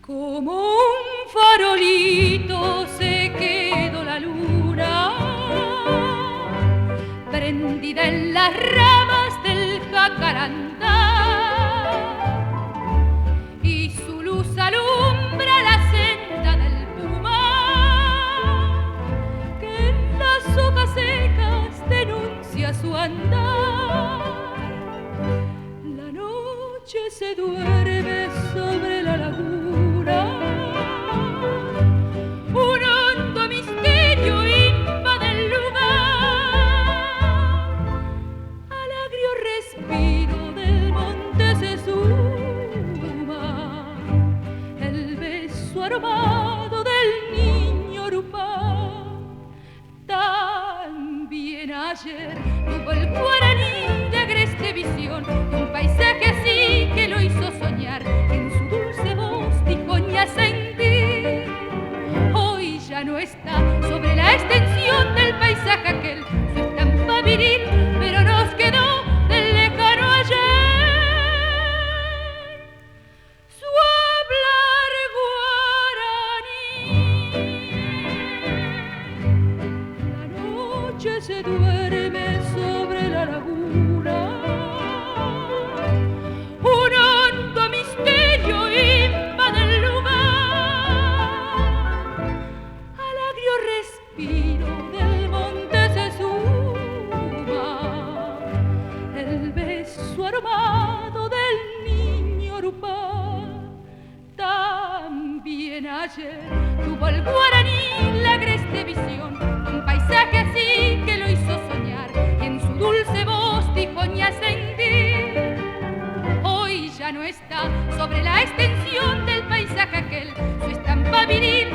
Como un farolito se quedó la luna, prendida en las ramas del jacarandá, y su luz alumbra la senda del puma, que en las hojas secas denuncia su andar. La noche se duerme sobre la laguna, un hondo misterio invade el lugar, al agrio respiro del monte se suma el beso aromado del niño Urupá. También ayer tuvo el guaraní de agreste visión, un paisaje así que lo hizo soñar, en su dulce voz dijo ña sentir. Hoy ya no está sobre la extensión del paisaje aquel, su estampa viril, pero nos quedó del lejano ayer su hablar guaraní. La noche se duerme sobre la laguna, un hondo misterio invade el lugar, al agrio respiro del monte se suma el beso aromado del niño Urupá. También ayer tuvo el guaraní la agreste visión, un paisaje así que lo hizo soñar, y en su dulce voz dijo ña sentir. Hoy ya no está sobre la extensión del paisaje aquel, su estampa viril,